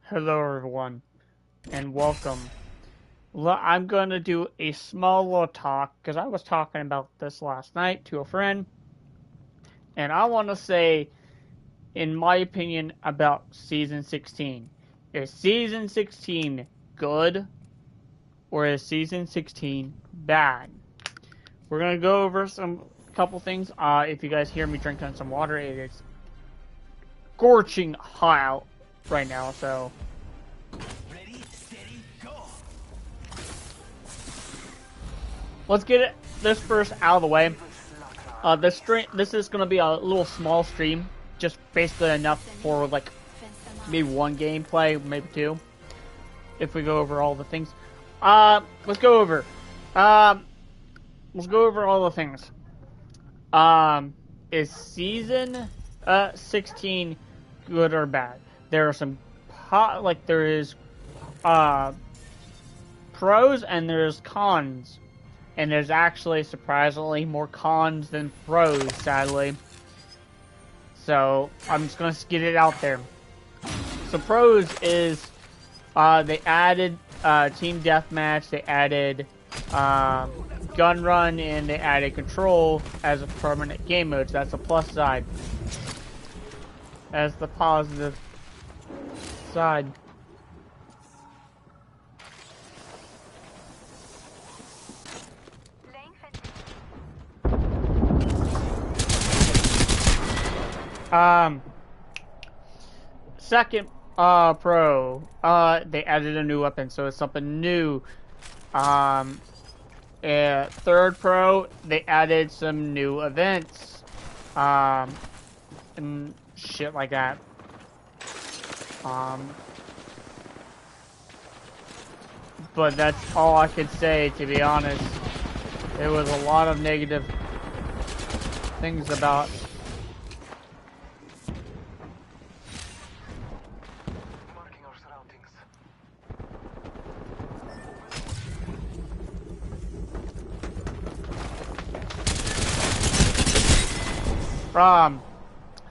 Hello everyone, and welcome. I'm going to do a small little talk, because I was talking about this last night to a friend, and I want to say, in my opinion, about Season 16. Is Season 16 good, or is Season 16 bad? We're going to go over couple things. If you guys hear me drinking some water, it is scorching hot out right now, so... Let's get this first out of the way. This is gonna be a little small stream, just basically enough for like maybe one gameplay, maybe two. If we go over all the things, let's go over. Let's go over all the things. Is season 16 good or bad? There are some there is pros and there's cons. And there's actually surprisingly more cons than pros, sadly. So I'm just gonna get it out there. So pros is they added team deathmatch, they added gun run, and they added control as a permanent game mode. So that's the plus side. That's the positive side. Second, pro, they added a new weapon, so it's something new. Third pro, they added some new events, and shit like that. But that's all I could say, to be honest. There was a lot of negative things about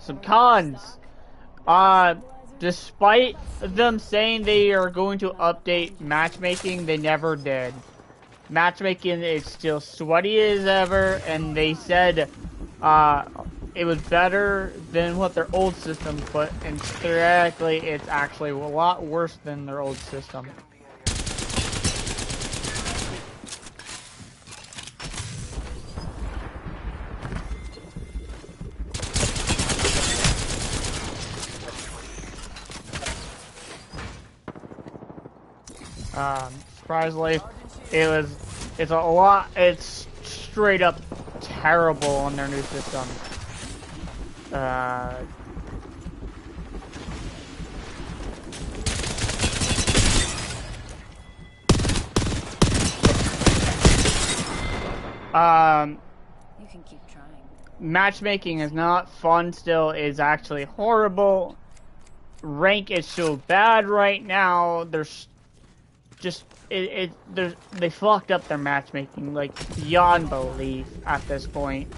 some cons. Despite them saying they are going to update matchmaking, they never did. Matchmaking is still sweaty as ever, and they said it was better than what their old system, but theoretically it's actually a lot worse than their old system. Surprisingly, it's straight up terrible on their new system. You can keep trying. Matchmaking is not fun still, is actually horrible. Rank is so bad right now. There's just they fucked up their matchmaking like beyond belief at this point.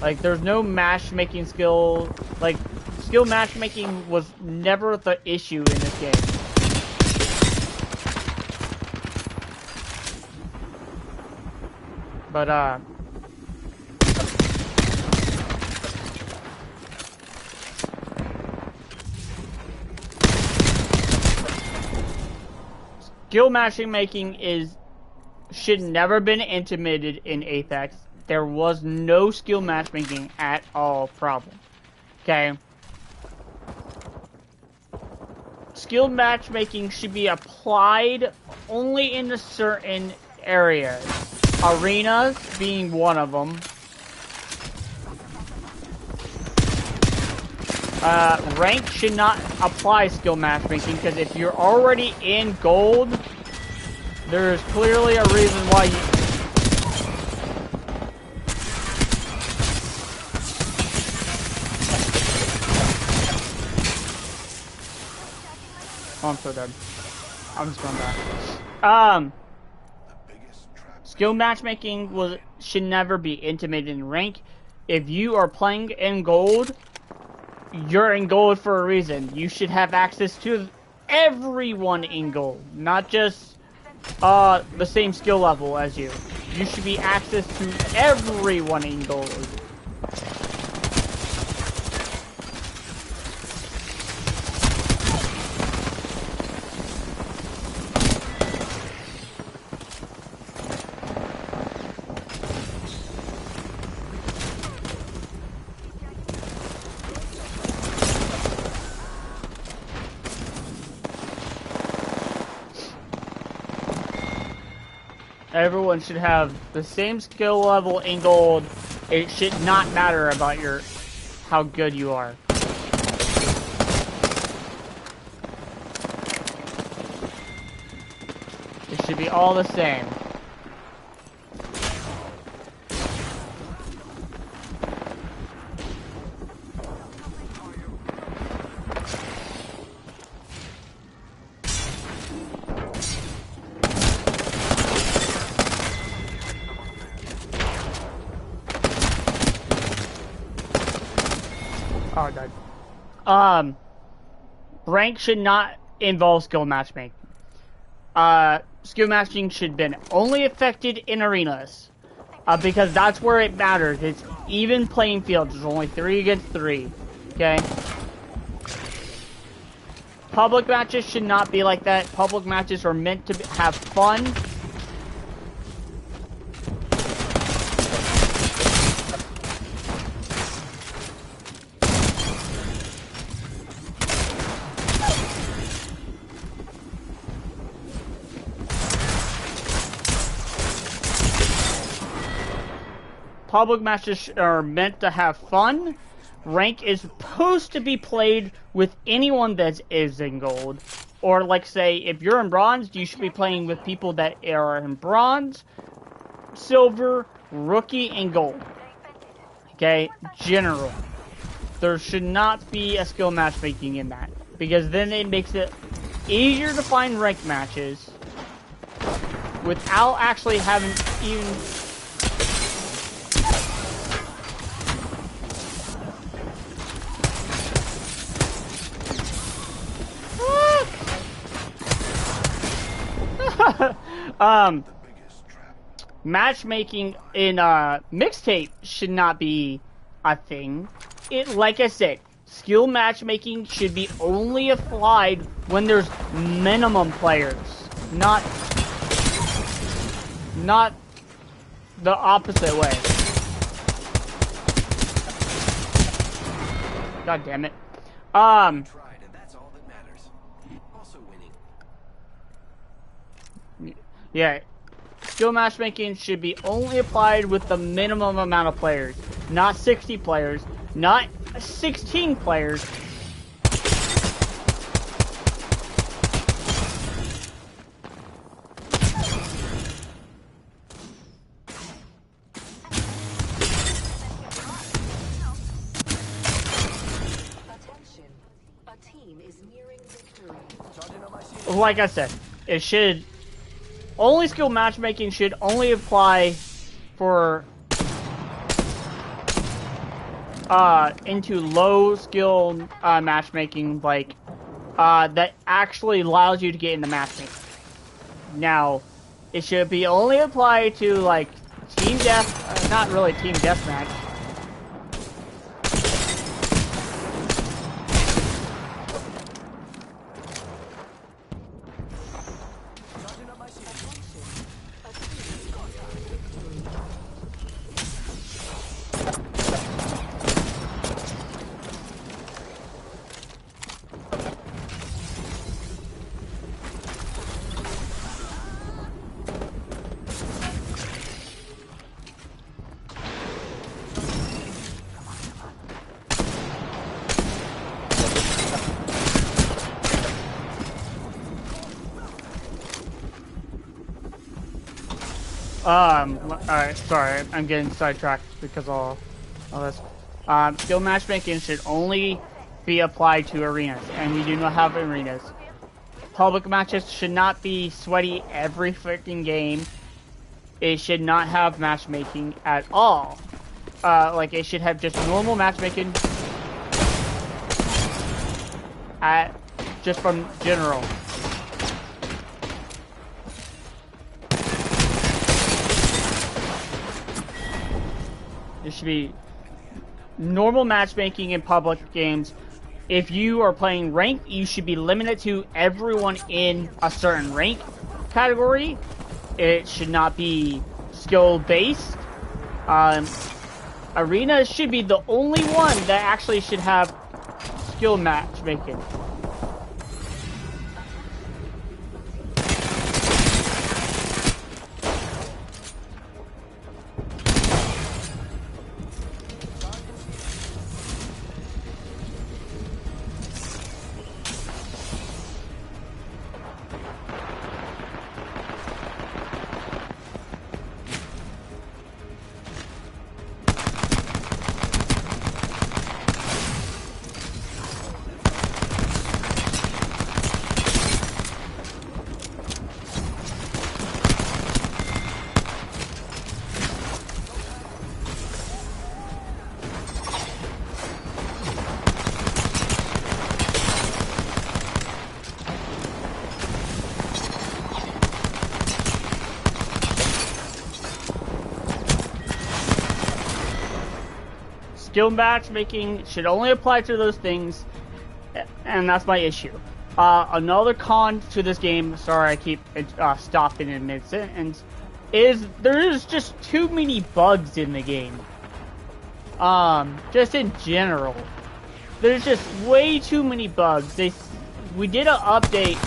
Like there's no matchmaking skill. Like skill matchmaking was never the issue in this game. But skill matchmaking should never been implemented in Apex. There was no skill matchmaking at all problem. Okay? Skill matchmaking should be applied only in a certain areas. Arenas being one of them. Rank should not apply skill matchmaking, because if you're already in gold, there's clearly a reason why you... Oh, I'm so dead. I'm just going back. Skill matchmaking should never be implemented in rank. If you are playing in gold, you're in gold for a reason. You should have access to everyone in gold, not just the same skill level as you. You should be access to everyone in gold. Everyone should have the same skill level in gold. It should not matter about how good you are. It should be all the same. Oh, God. Rank should not involve skill matchmaking. Skill matching should have been only affected in arenas. Because that's where it matters. It's even playing field. There's only 3 against 3. Okay? Public matches should not be like that. Public matches are meant to have fun. Public matches are meant to have fun. Rank is supposed to be played with anyone that is in gold. Or, like, say, if you're in bronze, you should be playing with people that are in bronze, silver, rookie, and gold. Okay? General. There should not be a skill matchmaking in that. Because then it makes it easier to find rank matches without actually having even... Matchmaking in mixtape should not be a thing. Like I said, skill matchmaking should be only applied when there's minimum players, not the opposite way. God damn it. Yeah, skill matchmaking should be only applied with the minimum amount of players. Not 60 players, not 16 players. Attention, a team is nearing victory. Like I said, it should... Only skill matchmaking should only apply for into low skill matchmaking, like that actually allows you to get into matchmaking. Now, it should be only applied to like team death, not really team deathmatch. Alright, sorry, I'm getting sidetracked because of all this. Skill matchmaking should only be applied to arenas, and we do not have arenas. Public matches should not be sweaty every freaking game. It should not have matchmaking at all. Like, it should have just normal matchmaking at just from general. There should be normal matchmaking in public games. If you are playing ranked, you should be limited to everyone in a certain rank category. It should not be skill-based. Arena should be the only one that actually should have skill matchmaking. Skill matchmaking should only apply to those things, and that's my issue. Another con to this game, sorry I keep stopping in mid-sentence, is there is just too many bugs in the game. Just in general. There's just way too many bugs. We did an update.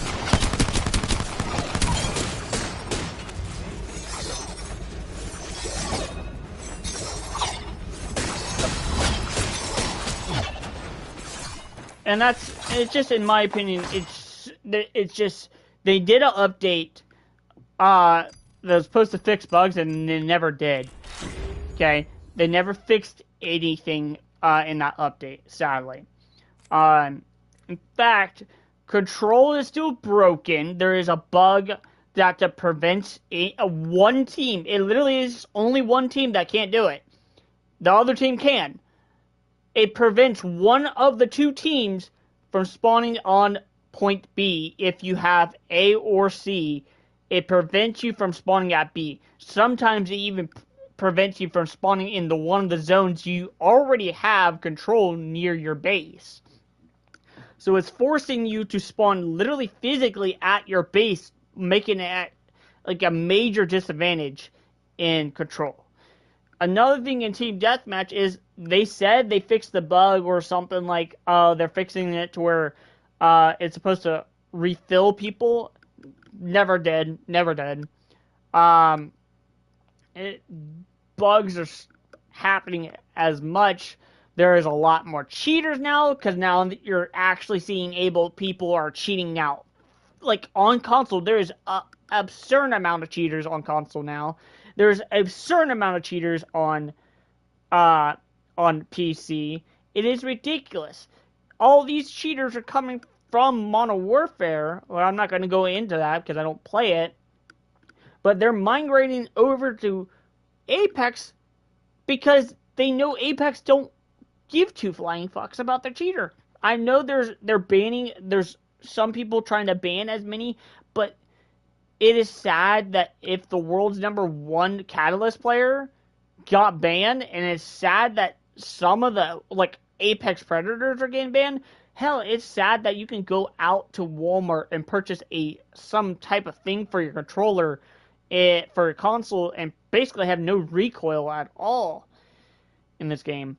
And it's just, in my opinion, it's just, they did an update, that was supposed to fix bugs, and they never did. Okay? They never fixed anything, in that update, sadly. In fact, Control is still broken. There is a bug that prevents one team. It literally is only one team that can't do it. The other team can. It prevents one of the two teams from spawning on point B if you have A or C. It prevents you from spawning at B. Sometimes it even prevents you from spawning in one of the zones you already have control near your base. So it's forcing you to spawn literally physically at your base, making it like a major disadvantage in Control. Another thing in Team Deathmatch is they said they fixed the bug or something like they're fixing it to where it's supposed to refill people. Never did. Bugs are happening as much. There is a lot more cheaters now because now you're actually seeing people are cheating now. Like on console, there is an absurd amount of cheaters on console now. There's a certain amount of cheaters on PC. It is ridiculous. All these cheaters are coming from Modern Warfare. Well, I'm not going to go into that because I don't play it. But they're migrating over to Apex because they know Apex don't give two flying fucks about their cheater. I know there's some people trying to ban as many, but it is sad that if the world's #1 Catalyst player got banned, and it's sad that some of the, like, Apex Predators are getting banned. Hell, it's sad that you can go out to Walmart and purchase some type of thing for your controller for a console and basically have no recoil at all in this game.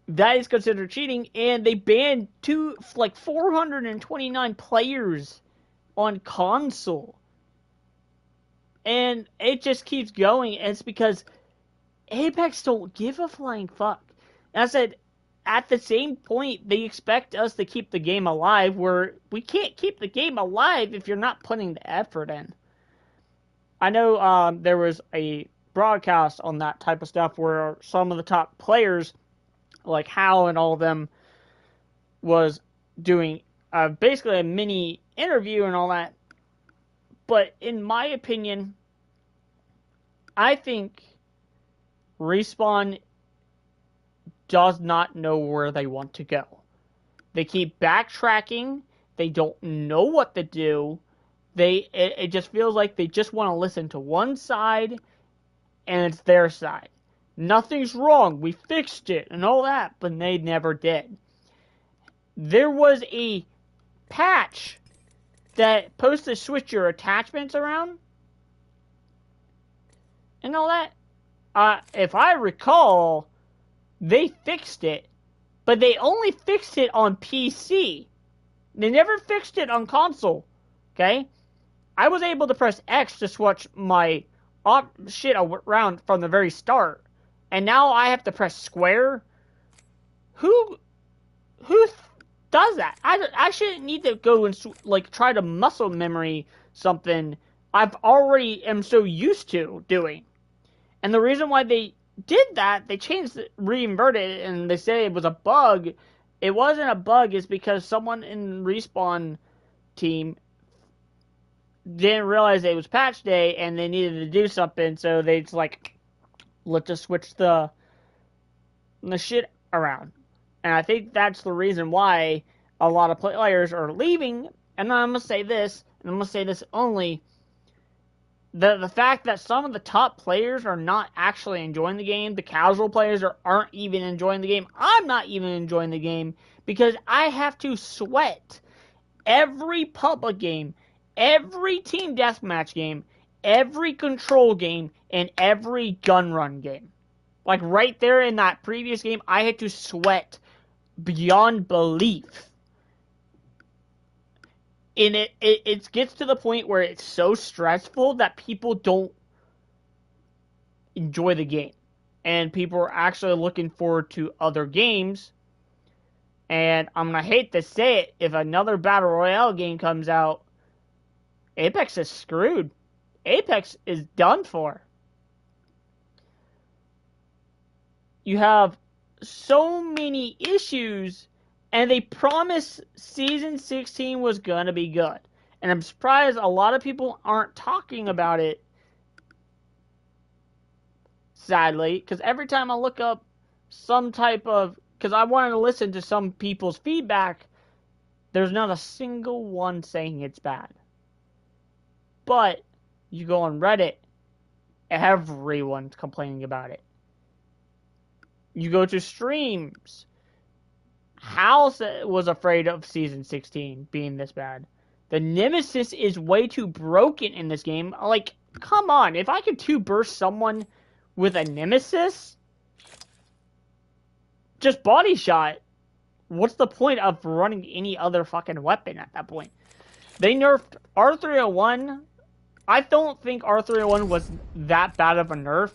That is considered cheating, and they banned 429 players on console. And it just keeps going, and it's because Apex don't give a flying fuck. And I said, at the same point, they expect us to keep the game alive, where we can't keep the game alive if you're not putting the effort in. I know there was a broadcast on that type of stuff where some of the top players, like Hal and all of them, was doing basically a mini interview and all that. But in my opinion, I think Respawn does not know where they want to go. They keep backtracking. They don't know what to do. It just feels like they just want to listen to one side, and it's their side. Nothing's wrong. We fixed it and all that, but they never did. There was a patch that supposed to switch your attachments around and all that. If I recall, they fixed it, but they only fixed it on PC. They never fixed it on console. Okay? I was able to press X to switch my shit around from the very start, and now I have to press square. Who does that? I shouldn't need to go and like try to muscle memory something I've already am so used to doing. And the reason why they did that, they changed it, reinverted it, and they say it was a bug. It wasn't a bug. It's because someone in Respawn team didn't realize it was patch day and they needed to do something, so they just like, let's just switch the shit around. And I think that's the reason why a lot of players are leaving. And I'm going to say this, and I'm going to say this only, the fact that some of the top players are not actually enjoying the game, the casual players aren't even enjoying the game, I'm not even enjoying the game, because I have to sweat every public game, every team deathmatch game, every control game, and every gun run game. Like right there in that previous game, I had to sweat beyond belief. And it gets to the point where it's so stressful that people don't enjoy the game. And people are actually looking forward to other games. And I'm going to hate to say it, if another Battle Royale game comes out, Apex is screwed. Apex is done for. You have so many issues, and they promised Season 16 was going to be good. And I'm surprised a lot of people aren't talking about it, sadly, because every time I look up some type of, because I wanted to listen to some people's feedback, there's not a single one saying it's bad. But you go on Reddit, everyone's complaining about it. You go to streams, House was afraid of Season 16 being this bad. The Nemesis is way too broken in this game. Like, come on, if I could two-burst someone with a Nemesis, just body shot, what's the point of running any other fucking weapon at that point? They nerfed R301. I don't think R301 was that bad of a nerf.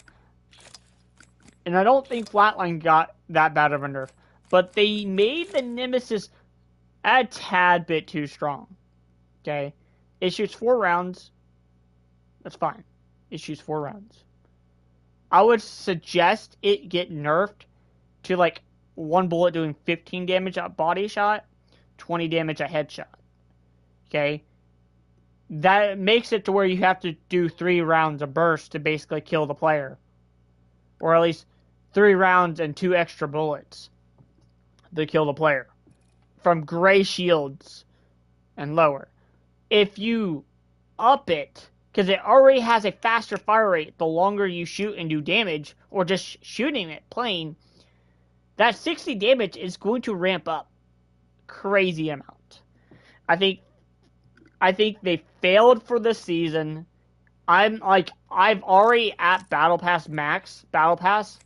And I don't think Flatline got that bad of a nerf. But they made the Nemesis a tad bit too strong. Okay? It shoots 4 rounds. That's fine. It shoots 4 rounds. I would suggest it get nerfed to like 1 bullet doing 15 damage at body shot, 20 damage at headshot. Okay? That makes it to where you have to do 3 rounds of burst to basically kill the player. Or at least 3 rounds and 2 extra bullets to kill the player. From gray shields and lower. If you up it, because it already has a faster fire rate the longer you shoot and do damage, or just shooting it plain, that 60 damage is going to ramp up crazy amount. I think they failed for this season. I've already at Battle Pass Max, Battle Pass,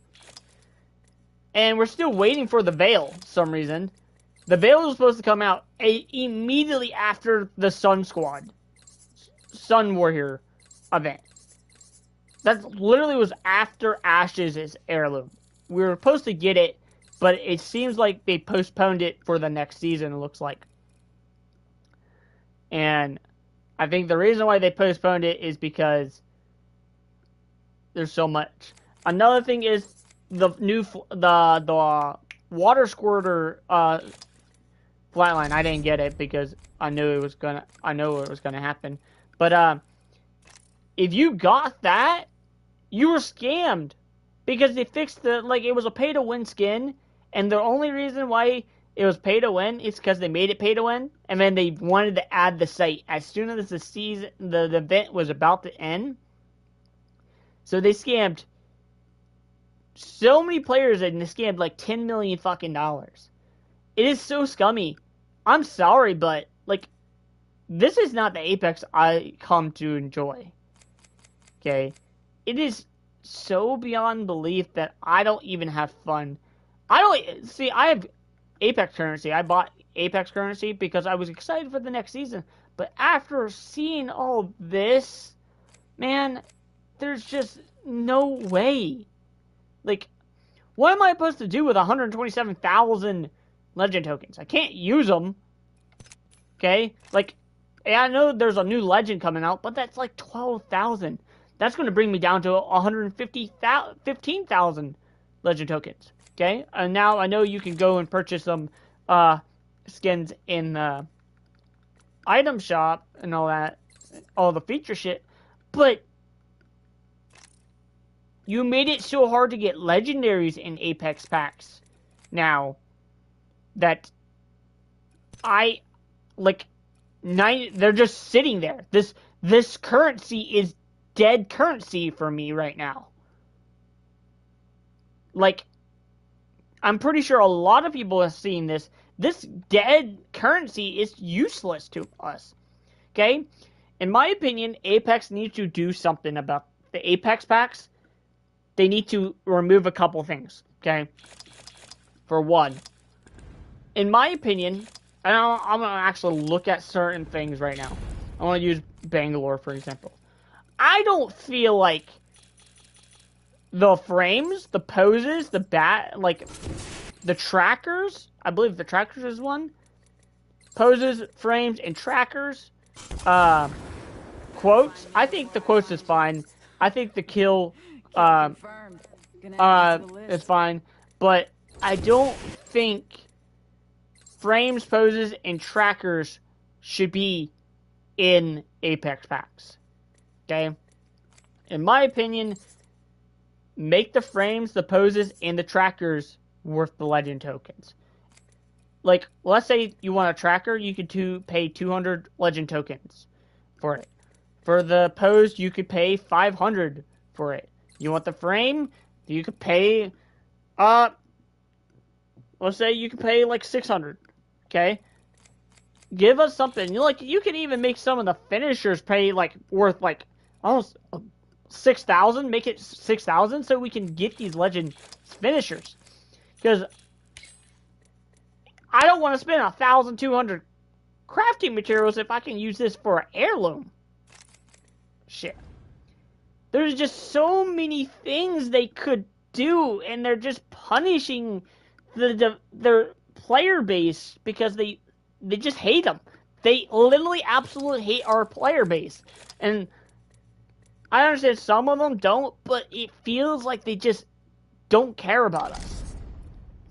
and we're still waiting for the Veil for some reason. The Veil was supposed to come out immediately after the Sun Warrior event. That literally was after Ash's heirloom. We were supposed to get it, but it seems like they postponed it for the next season, it looks like. And I think the reason why they postponed it is because there's so much. Another thing is the water squirter Flatline. I didn't get it because I knew it was gonna happen. But if you got that, you were scammed because they fixed it was a pay to win skin, and the only reason why it was pay to win, it's because they made it pay to win, and then they wanted to add the site as soon as the event was about to end. So they scammed so many players, and they scammed like $10 million fucking dollars. It is so scummy. I'm sorry, but like, this is not the Apex I come to enjoy. Okay, it is so beyond belief that I don't even have fun. I have Apex currency. I bought Apex currency because I was excited for the next season. But after seeing all this, man, there's just no way. Like, what am I supposed to do with 127,000 legend tokens? I can't use them. Okay? Like, I know there's a new legend coming out, but that's like 12,000. That's going to bring me down to 15,000 legend tokens. Okay? And now I know you can go and purchase some skins in the item shop and all that, all the feature shit, but you made it so hard to get legendaries in Apex packs now that they're just sitting there. This currency is dead currency for me right now. Like, I'm pretty sure a lot of people have seen this. This dead currency is useless to us. Okay? In my opinion, Apex needs to do something about the Apex packs. They need to remove a couple things. Okay? For one, in my opinion, and I'm going to actually look at certain things right now. I want to use Bangalore, for example. I don't feel like the frames, the poses, the trackers, I believe the trackers is one. Poses, frames, and trackers. Quotes. I think the quotes is fine. I think the kill is fine. But I don't think frames, poses, and trackers should be in Apex packs. Okay? In my opinion, make the frames, the poses, and the trackers worth the legend tokens. Like, let's say you want a tracker, you could pay 200 legend tokens for it. For the pose, you could pay 500 for it. You want the frame, you could pay, let's say you could pay like 600. Okay? Give us something. You can even make some of the finishers pay like worth like almost 6,000. Make it 6,000 so we can get these legend finishers. Because I don't want to spend 1,200 crafting materials if I can use this for an heirloom. Shit. There's just so many things they could do, and they're just punishing their player base because they just hate them. They literally absolutely hate our player base. And I understand some of them don't, but it feels like they just don't care about us.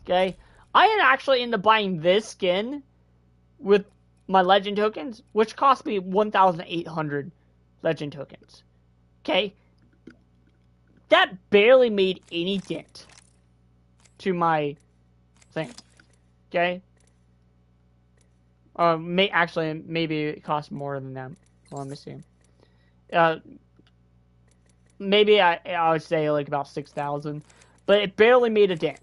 Okay? I had actually ended up buying this skin with my legend tokens, which cost me 1,800 legend tokens. Okay? That barely made any dent to my thing. Okay? Maybe it cost more than that. Well, let me see. Maybe I would say like about 6,000, but it barely made a dent.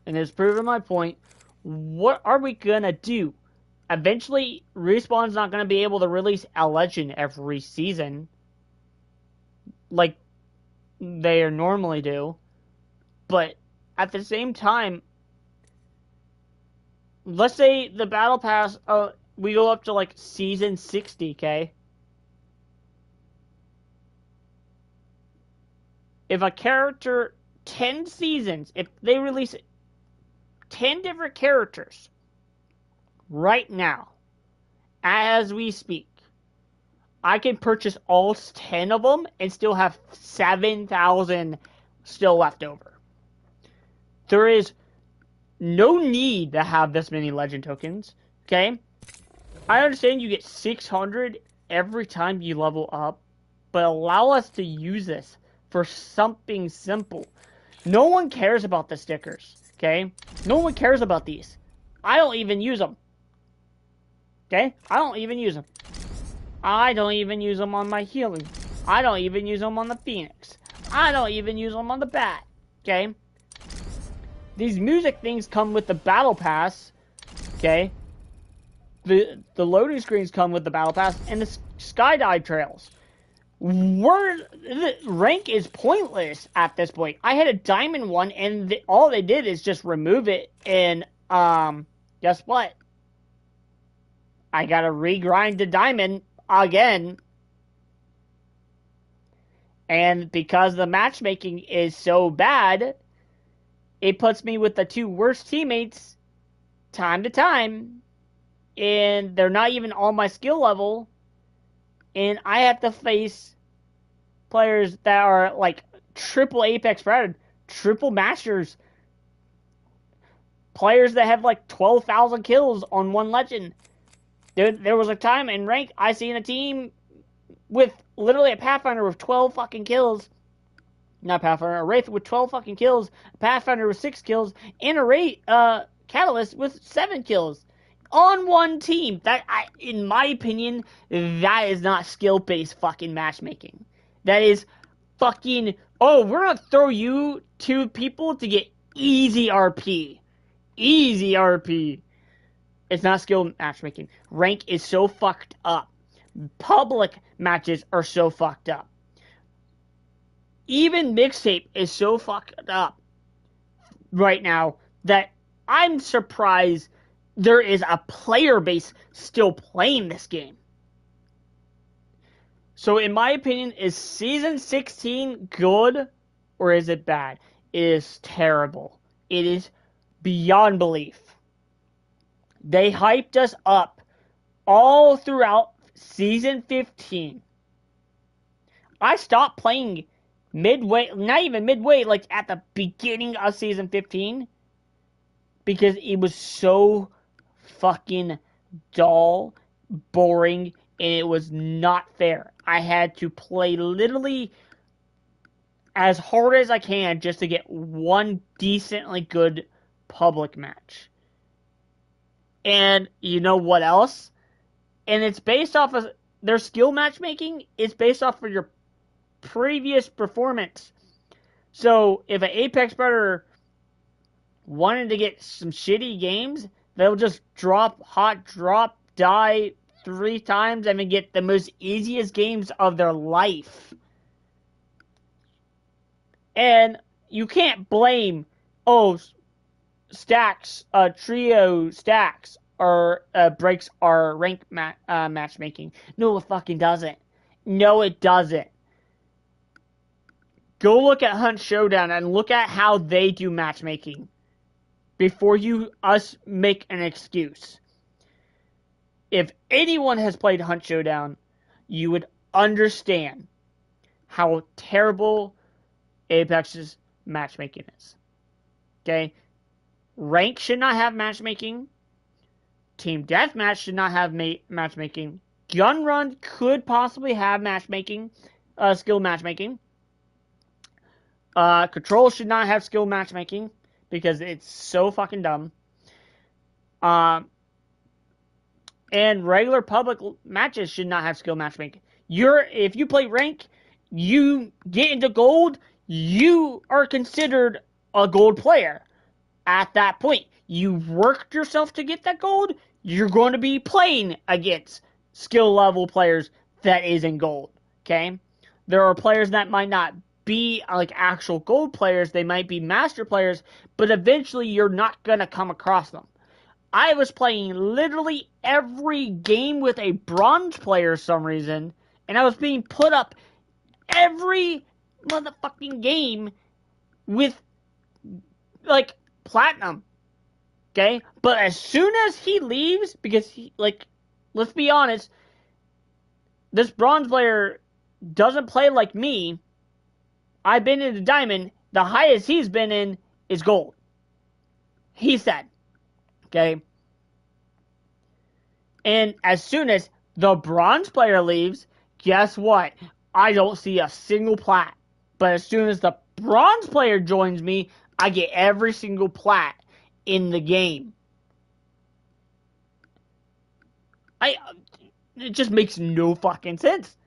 And it's proven my point. What are we gonna do? Eventually, Respawn's not gonna be able to release a legend every season, like they normally do. But at the same time, let's say the battle pass, we go up to like season 60, okay? If a character, 10 seasons, if they release 10 different characters right now, as we speak, I can purchase all 10 of them and still have 7,000 still left over. There is no need to have this many legend tokens, okay? I understand you get 600 every time you level up, but allow us to use this for something simple. No one cares about the stickers, okay? No one cares about these. I don't even use them. Okay? I don't even use them. I don't even use them on my healing. I don't even use them on the Phoenix. I don't even use them on the Bat. Okay? These music things come with the Battle Pass. Okay? The loading screens come with the Battle Pass and the skydive trails. Rank is pointless at this point. I had a diamond one, and all they did is just remove it, and guess what? I gotta regrind the diamond again. And because the matchmaking is so bad, it puts me with the two worst teammates time to time, and they're not even on my skill level, and I have to face players that are like triple Apex Predator, triple Masters, players that have like 12,000 kills on one legend. There was a time in rank I seen a team with literally a Pathfinder with 12 fucking kills. Not Pathfinder, a Wraith with 12 fucking kills, a Pathfinder with 6 kills, and a Wraith, Catalyst with 7 kills. On one team. In my opinion, that is not skill-based fucking matchmaking. That is fucking, oh, we're gonna throw you two people to get easy RP. Easy RP. It's not skill matchmaking. Rank is so fucked up. Public matches are so fucked up. Even Mixtape is so fucked up right now that I'm surprised there is a player base still playing this game. So in my opinion, is Season 16 good or is it bad? It is terrible. It is beyond belief. They hyped us up all throughout Season 15. I stopped playing midway, not even midway, like at the beginning of Season 15, because it was so fucking dull, boring, and it was not fair. I had to play literally as hard as I can just to get one decently good public match. And you know what else? And it's based off of their skill matchmaking. It's based off of your previous performance. So if an Apex Predator wanted to get some shitty games, they'll just drop, die 3 times and then get the most easiest games of their life. And you can't blame, stacks, trio stacks, or breaks our rank matchmaking. No, it fucking doesn't. No, it doesn't. Go look at Hunt Showdown and look at how they do matchmaking before us make an excuse. If anyone has played Hunt Showdown, you would understand how terrible Apex's matchmaking is. Okay? Rank should not have matchmaking. Team Deathmatch should not have matchmaking. Gun Run could possibly have matchmaking, skill matchmaking. Control should not have skill matchmaking because it's so fucking dumb. And regular public matches should not have skill matchmaking. If you play rank, you get into gold, you are considered a gold player. At that point, you've worked yourself to get that gold, you're going to be playing against skill level players that is in gold. Okay? There are players that might not be like actual gold players, they might be master players, but eventually you're not going to come across them. I was playing literally every game with a bronze player for some reason, and I was being put up every motherfucking game with, like, platinum. Okay? But as soon as he leaves, because let's be honest, this bronze player doesn't play like me. I've been in the diamond. The highest he's been in is gold. He said. Okay? And as soon as the bronze player leaves, guess what? I don't see a single plat. But as soon as the bronze player joins me, I get every single plat in the game. It just makes no fucking sense.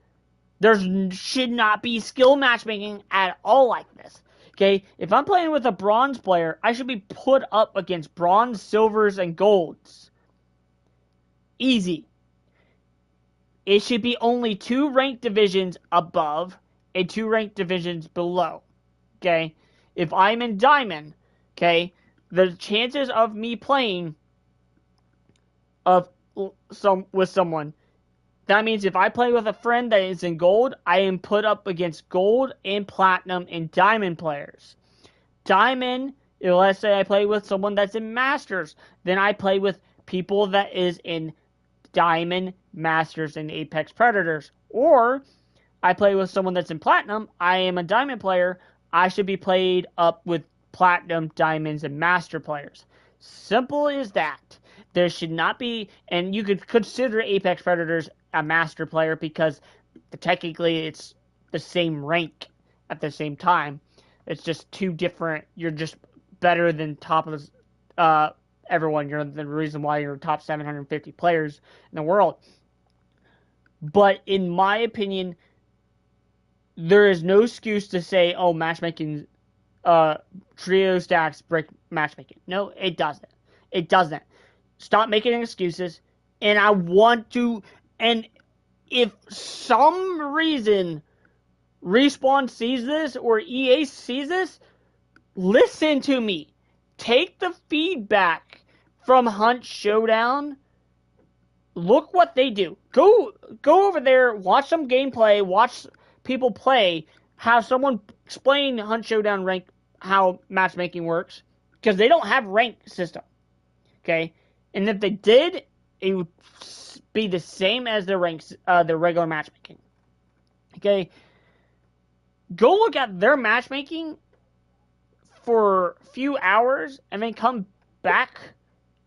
There should not be skill matchmaking at all like this. Okay, if I'm playing with a bronze player, I should be put up against bronze, silvers, and golds. Easy. It should be only 2 ranked divisions above and 2 ranked divisions below. Okay? If I'm in diamond, okay, the chances of me playing with someone, that means if I play with a friend that is in gold, I am put up against gold and platinum and diamond players. Diamond, let's say I play with someone that's in masters, then I play with people that is in diamond, masters, and apex predators. Or I play with someone that's in platinum, I am a diamond player, I should be played up with platinum, diamonds, and master players. Simple as that. There should not be, and you could consider apex predators a master player because technically it's the same rank at the same time. It's just 2 different. You're just better than top of everyone. You're the reason why you're top 750 players in the world. But in my opinion, there is no excuse to say, "Oh, matchmaking, trio stacks break matchmaking." No, it doesn't. It doesn't. Stop making excuses. And I want to. And if some reason Respawn sees this or EA sees this, listen to me. Take the feedback from Hunt Showdown. Look what they do. Go over there, watch some gameplay, watch people play, have someone explain Hunt Showdown rank how matchmaking works, because they don't have rank system. Okay? And if they did, it would be the same as their ranks, their regular matchmaking. Okay? Go look at their matchmaking for a few hours and then come back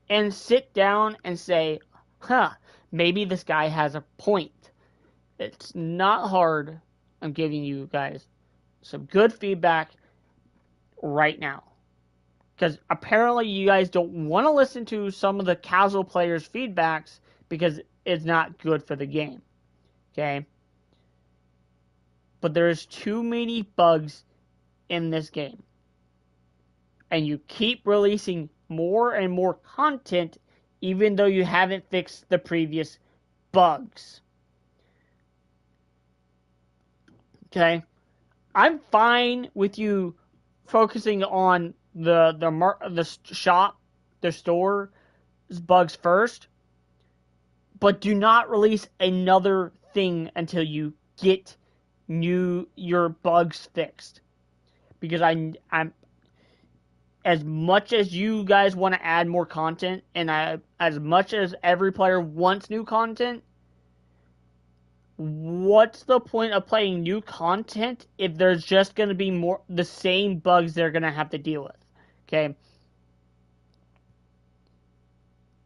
and sit down and say, maybe this guy has a point. It's not hard. I'm giving you guys some good feedback right now. Because apparently you guys don't want to listen to some of the casual players' feedbacks because it's not good for the game. Okay? But there's too many bugs in this game. And you keep releasing more and more content even though you haven't fixed the previous bugs. Okay? I'm fine with you focusing on the shop, the store's bugs first, but do not release another thing until you get your bugs fixed. Because I'm as much as you guys want to add more content, and as much as every player wants new content, what's the point of playing new content if there's just going to be more the same bugs they're going to have to deal with? Okay?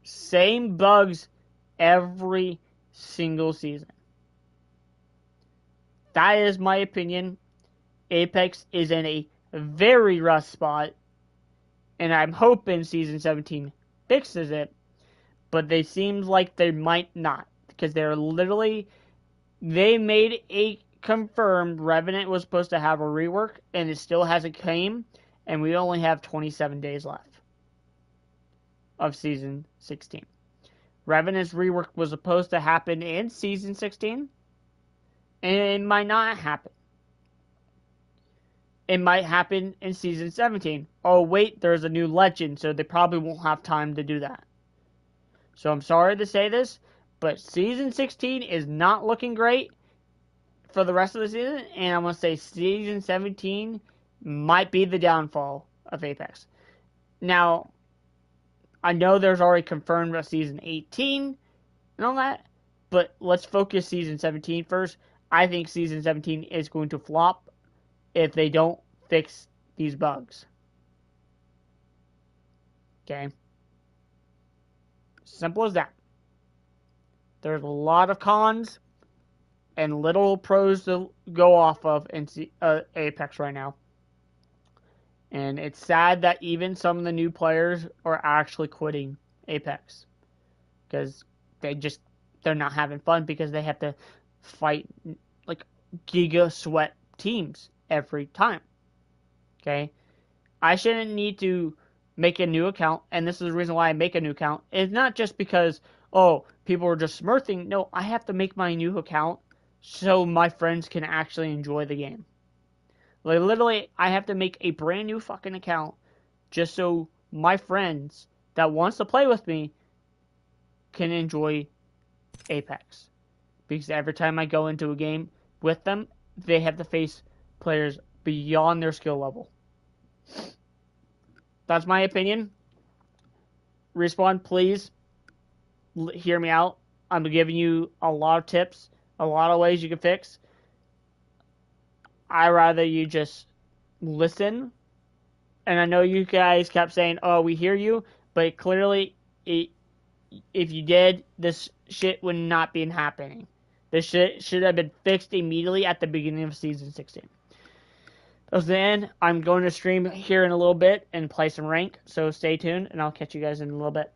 Same bugs every single season. That is my opinion. Apex is in a very rough spot, and I'm hoping Season 17 fixes it, but they seem like they might not, because they made a confirmed Revenant was supposed to have a rework, and it still hasn't came, and we only have 27 days left of Season 16. Revenant's rework was supposed to happen in Season 16, and it might not happen. It might happen in Season 17. Oh, wait, there's a new legend, so they probably won't have time to do that. So I'm sorry to say this, but Season 16 is not looking great for the rest of the season, and I'm going to say Season 17 might be the downfall of Apex. Now, I know there's already confirmed about Season 18 and all that, but let's focus Season 17 first. I think Season 17 is going to flop if they don't fix these bugs. Okay? Simple as that. There's a lot of cons and little pros to go off of in Apex right now. And it's sad that even some of the new players are actually quitting Apex. Because they just they're not having fun because they have to fight like giga sweat teams every time. Okay? I shouldn't need to make a new account, and this is the reason why I make a new account. It's not just because, oh, people are just smurfing. No, I have to make my new account so my friends can actually enjoy the game. Like, literally, I have to make a brand new fucking account just so my friends that wants to play with me can enjoy Apex. Because every time I go into a game with them, they have to face players beyond their skill level. That's my opinion. Respawn, please hear me out. I'm giving you a lot of tips, a lot of ways you can fix. I rather you just listen. And I know you guys kept saying, "Oh, we hear you," but clearly, if you did, this shit would not be happening. This shit should have been fixed immediately at the beginning of Season 16. So then, I'm going to stream here in a little bit and play some rank, so stay tuned, and I'll catch you guys in a little bit.